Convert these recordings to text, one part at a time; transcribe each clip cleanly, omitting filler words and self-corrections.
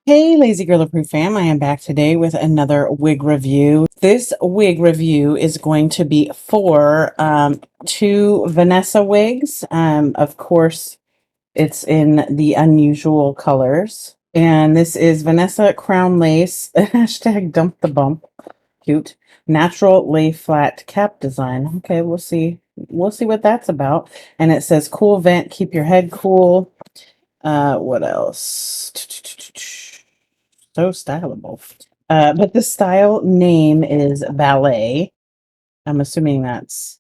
Hey, Lazy Girl Approved fam, I am back today with another wig review. This wig review is going to be for two Vanessa wigs. Of course, it's in the unusual colors. And this is Vanessa Crown Lace, hashtag dump the bump, cute, natural lay flat cap design. Okay, we'll see. We'll see what that's about. And it says cool vent, keep your head cool. What else? So stylable. But the style name is ballet. I'm assuming that's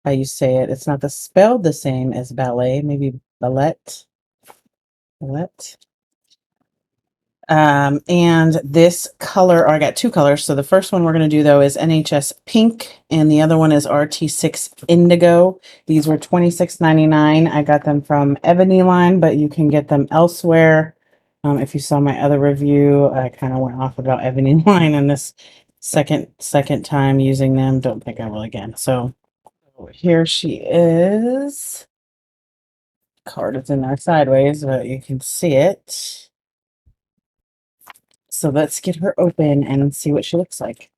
how you say it. It's not spelled the same as ballet, maybe ballet. Ballet. And this color, or I got two colors. So the first one we're going to do though is NHS Pink, and the other one is RT6 Indigo. These were $26.99. I got them from Ebony Line, but you can get them elsewhere. If you saw my other review, I kind of went off about Ebony Line, and this second time using them, don't think I will again. So here she is. Card is in there sideways, but you can see it. So let's get her open and see what she looks like.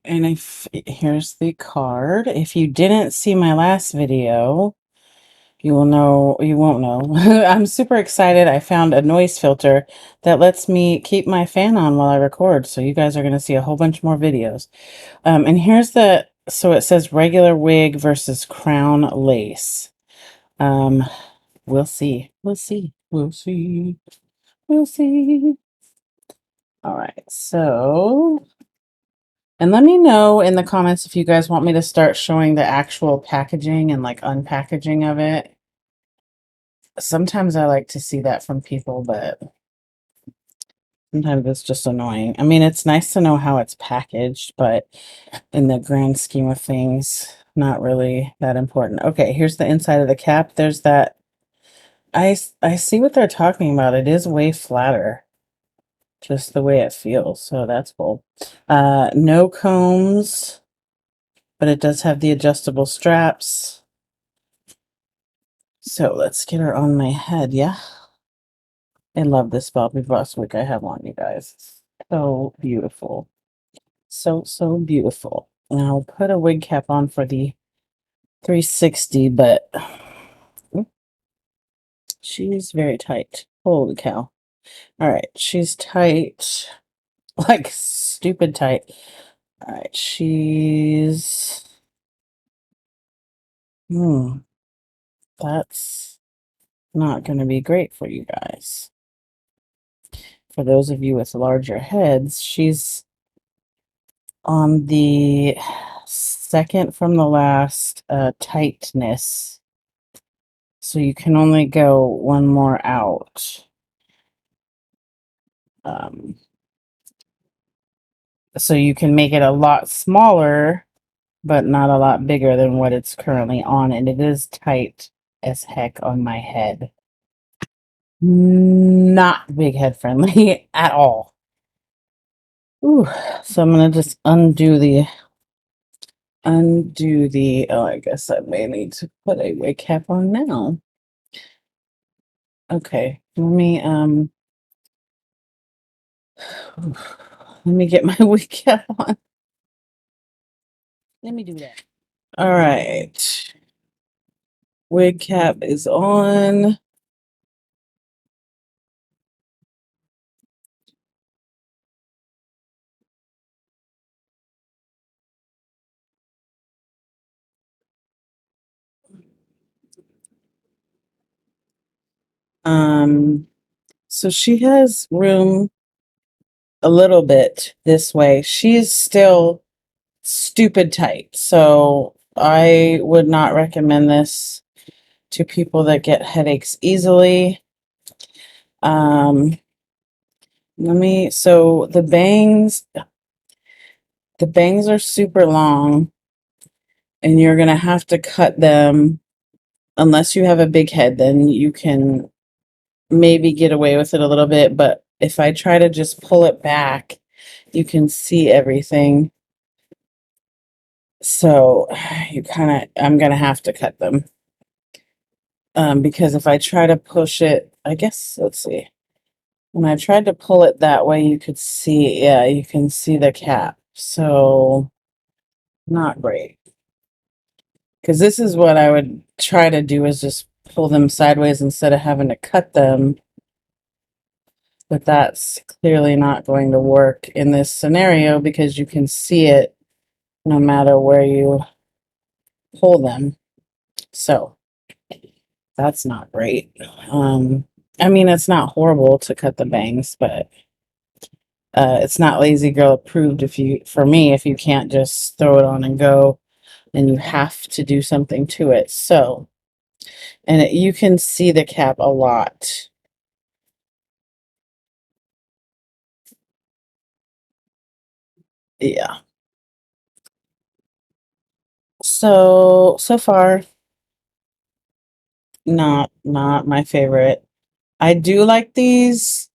And here's the card. If you didn't see my last video, you won't know. I'm super excited. I found a noise filter that lets me keep my fan on while I record. So you guys are going to see a whole bunch more videos. And here's so it says regular wig versus crown lace. We'll see. We'll see. We'll see. We'll see. All right. So, and let me know in the comments if you guys want me to start showing the actual packaging and like unpackaging of it. Sometimes I like to see that from people, but sometimes it's just annoying. I mean, it's nice to know how it's packaged, but in the grand scheme of things, not really that important. Okay, here's the inside of the cap. There's that. I see what they're talking about. It is way flatter, just the way it feels. So that's cool. No combs, but it does have the adjustable straps. So let's get her on my head, yeah? I love this Bobby Boss wig I have on, you guys. So beautiful. So beautiful. And I'll put a wig cap on for the 360, but she's very tight. Holy cow. All right, she's tight. Like stupid tight. All right, she's... that's not going to be great for you guys. For those of you with larger heads, she's on the second from the last tightness. So you can only go one more out. So you can make it a lot smaller, but not a lot bigger than what it's currently on. And it is tight as heck on my head. Not big head friendly at all. Ooh, so I'm going to just undo the, oh, I guess I may need to put a wig cap on now. Okay, let me get my wig cap on. Let me do that. All right. Wig cap is on. So she has room a little bit this way. She's still stupid tight. So I would not recommend this to people that get headaches easily. So the bangs are super long, and you're gonna have to cut them unless you have a big head. Then you can maybe get away with it a little bit, but if I try to just pull it back, you can see everything. So I'm gonna have to cut them. Because if I try to push it, I guess, let's see. When I tried to pull it that way, you could see, yeah, you can see the cap. So, not great. Because this is what I would try to do, is just pull them sideways instead of having to cut them. But that's clearly not going to work in this scenario because you can see it no matter where you pull them. So, that's not great. I mean, it's not horrible to cut the bangs, but it's not lazy girl approved for me, if you can't just throw it on and go, and you have to do something to it. So, and you can see the cap a lot. Yeah. So far, not my favorite. I do like this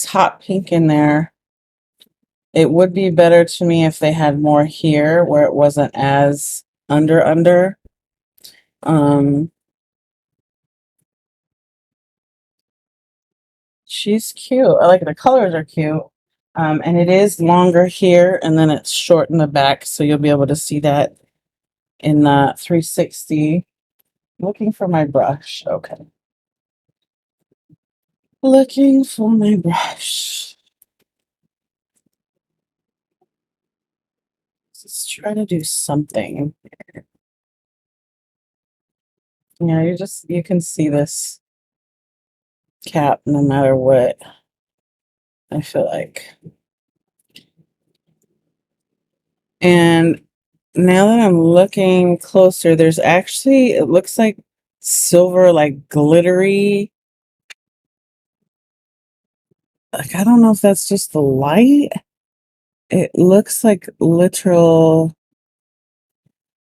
hot pink in there. It would be better to me if they had more here where it wasn't as under. She's cute. I like the colors are cute. And it is longer here and then it's short in the back, so you'll be able to see that in the 360. Looking for my brush. Okay. Looking for my brush. Let's try to do something. Yeah, you can see this cap no matter what, I feel like. And now that I'm looking closer, there's actually, it looks like silver, like glittery. Like, I don't know if that's just the light. It looks like literal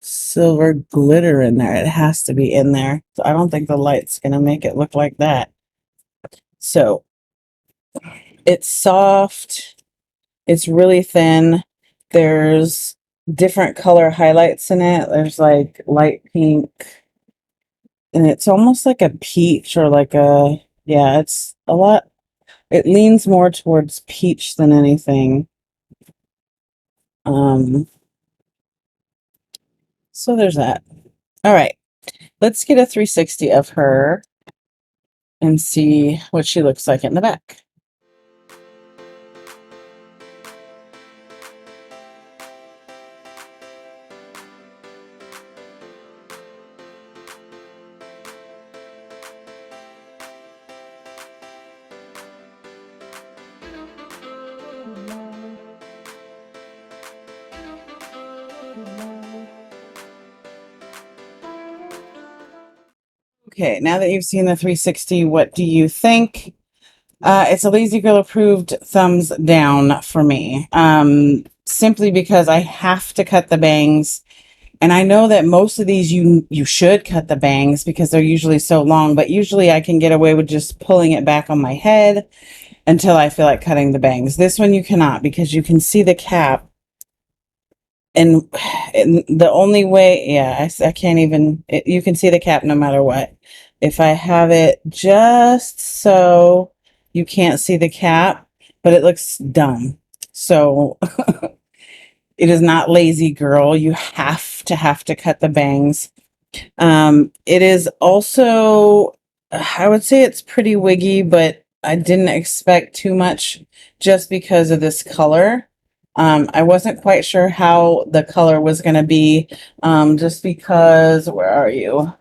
silver glitter in there. It has to be in there. So I don't think the light's gonna make it look like that. So it's soft. It's really thin. There's different color highlights in it. There's like light pink, and it's almost like a peach or like a, yeah, it's a lot. It leans more towards peach than anything. So there's that. All right, let's get a 360 of her and see what she looks like in the back. Okay, now that you've seen the 360, what do you think? It's a Lazy Girl approved thumbs down for me. Simply because I have to cut the bangs. And I know that most of these you should cut the bangs because they're usually so long, but usually I can get away with just pulling it back on my head until I feel like cutting the bangs. This one you cannot, because you can see the cap. And the only way, yeah, I can't even, you can see the cap no matter what. If I have it just so you can't see the cap, but it looks dumb. So it is not Lazy Girl. You have to cut the bangs. It is also, I would say it's pretty wiggy, but I didn't expect too much just because of this color. I wasn't quite sure how the color was going to be, just because, where are you?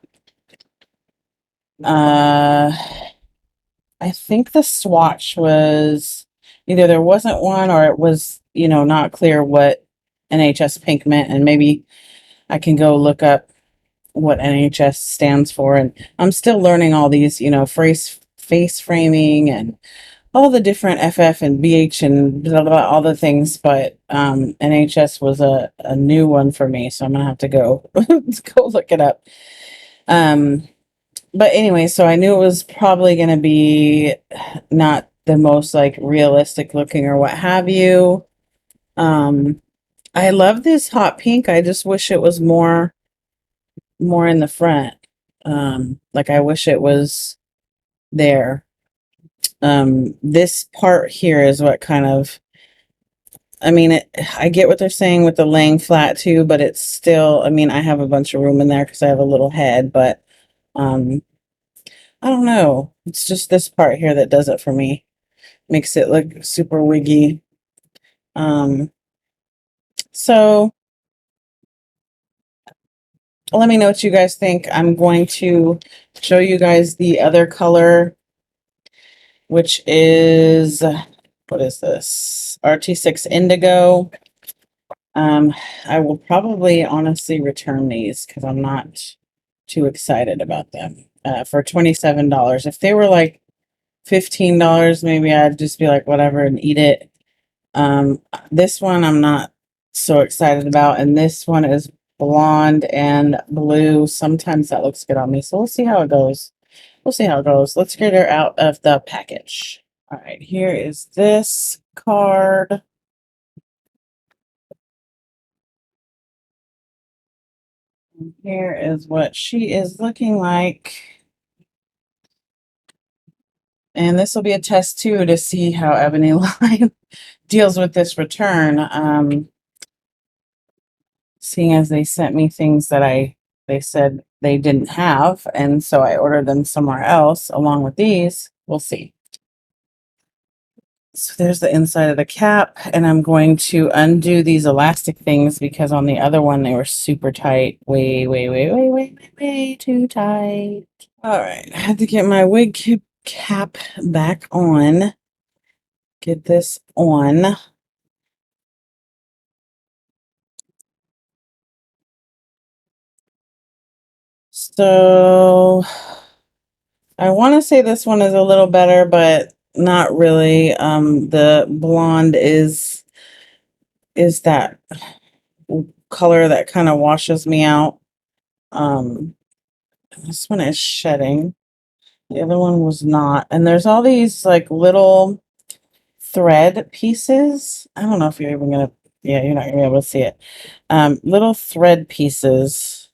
I think the swatch was, either there wasn't one or it was, not clear what NHS pink meant, and maybe I can go look up what NHS stands for. And I'm still learning all these, face framing and all the different FF and BH and blah, blah, all the things, but NHS was a new one for me, so I'm gonna have to go go look it up. But anyway, so I knew it was probably gonna be not the most like realistic looking or what have you. I love this hot pink. I just wish it was more in the front. Like I wish it was there. This part here is what kind of, I mean, I get what they're saying with the laying flat too, but it's still, I mean, I have a bunch of room in there because I have a little head, but um, I don't know. It's just this part here that does it for me. Makes it look super wiggy. So let me know what you guys think. I'm going to show you guys the other color, which is, what is this? RT6 Indigo. I will probably honestly return these because I'm not too excited about them. For $27. If they were like $15, maybe I'd just be like, whatever, and eat it. This one I'm not so excited about, and this one is blonde and blue. Sometimes that looks good on me, so we'll see how it goes. We'll see how it goes. Let's get her out of the package. All right, here is this card. And here is what she is looking like. And this will be a test too to see how Ebony Line deals with this return. Seeing as they sent me things that they said they didn't have, and so I ordered them somewhere else along with these. We'll see. So there's the inside of the cap, and I'm going to undo these elastic things because on the other one they were super tight. Way too tight. All right, I had to get my wig cap back on. Get this on. So I want to say this one is a little better, but not really. The blonde is that color that kind of washes me out. This one is shedding. The other one was not. And there's all these like little thread pieces. I don't know if you're even gonna, yeah, you're not gonna be able to see it. Little thread pieces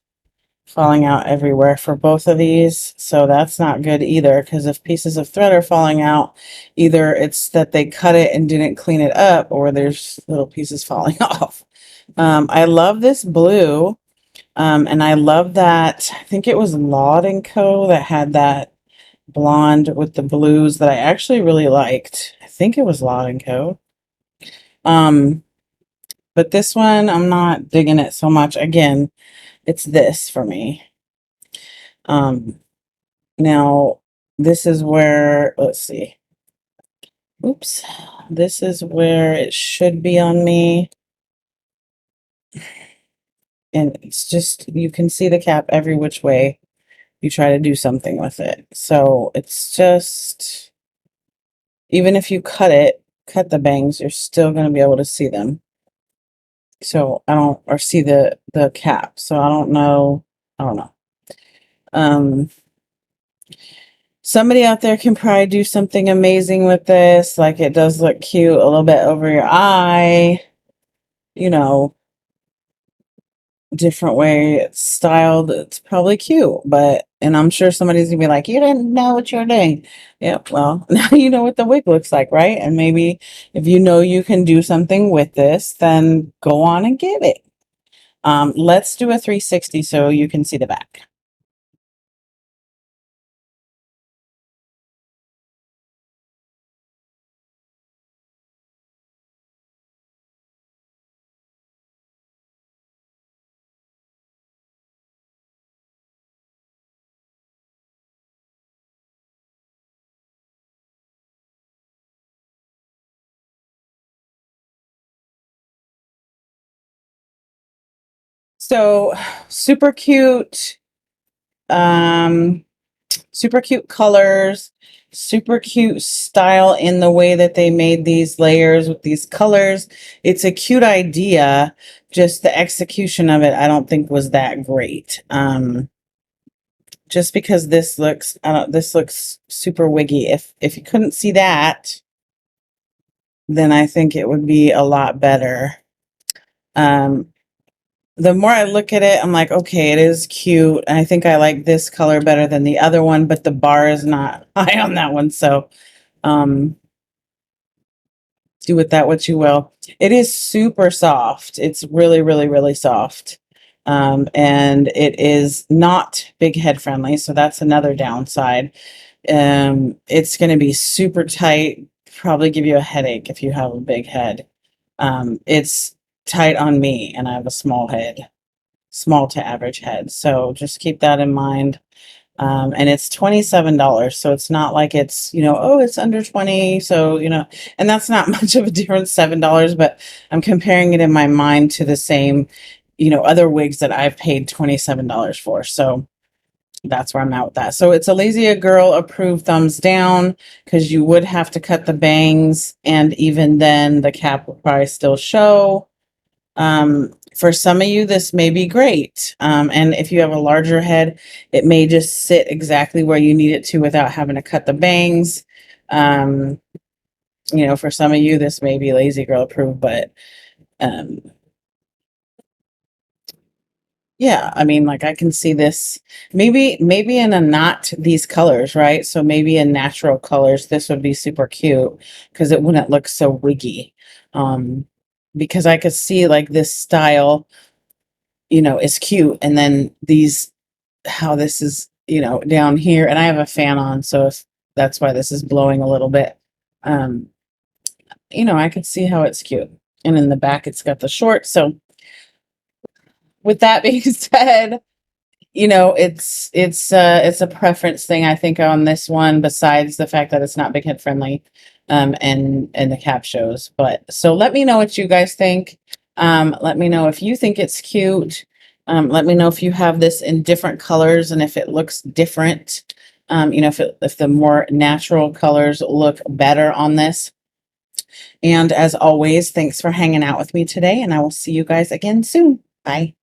falling out everywhere for both of these. So that's not good either, because if pieces of thread are falling out, either it's that they cut it and didn't clean it up, or there's little pieces falling off. I love this blue. And I love that, I think it was Laud & Co. that had that blonde with the blues that I actually really liked. I think it was Laud & Co. But this one, I'm not digging it so much. Again, it's this for me. Now, this is where, let's see. Oops. This is where it should be on me. And it's just, you can see the cap every which way you try to do something with it. So it's just, even if you cut the bangs, you're still going to be able to see them. So I don't, or see the cap. So I don't know. Somebody out there can probably do something amazing with this. Like, it does look cute a little bit over your eye, you know, different way it's styled. It's probably cute, and I'm sure somebody's gonna be like, you didn't know what you were doing. Yeah, well, now you know what the wig looks like, right? And maybe if you know you can do something with this, then go on and get it. Let's do a 360 so you can see the back. So super cute, super cute colors, super cute style in the way that they made these layers with these colors. It's a cute idea, just the execution of it I don't think was that great. Just because this looks, this looks super wiggy. If you couldn't see that, then I think it would be a lot better. The more I look at it, I'm like, okay, it is cute. And I think I like this color better than the other one, but the bar is not high on that one. So Do with that what you will. It is super soft. It's really, really, really soft. And it is not big head friendly, so that's another downside. It's going to be super tight, probably give you a headache if you have a big head. It's tight on me, and I have a small head, small to average head. So just keep that in mind. And it's $27. So it's not like it's, oh, it's under 20. So, and that's not much of a difference, $7, but I'm comparing it in my mind to the same, other wigs that I've paid $27 for. So that's where I'm at with that. So it's a Lazy Girl approved thumbs down, because you would have to cut the bangs, and even then the cap will probably still show. For some of you, this may be great. And if you have a larger head, it may just sit exactly where you need it to without having to cut the bangs. For some of you, this may be Lazy Girl approved, but yeah, I mean, like I can see this maybe in a not these colors, right? So maybe in natural colors, this would be super cute because it wouldn't look so wiggy. Because I could see like this style, is cute, and then how this is, down here, and I have a fan on, so if that's why this is blowing a little bit. I could see how it's cute, and in the back it's got the short. So with that being said, it's a preference thing, I think, on this one, besides the fact that it's not big head friendly, and the cap shows. But so let me know what you guys think. Let me know if you think it's cute. Let me know if you have this in different colors and if it looks different. If the more natural colors look better on this. And as always, thanks for hanging out with me today, and I will see you guys again soon. Bye.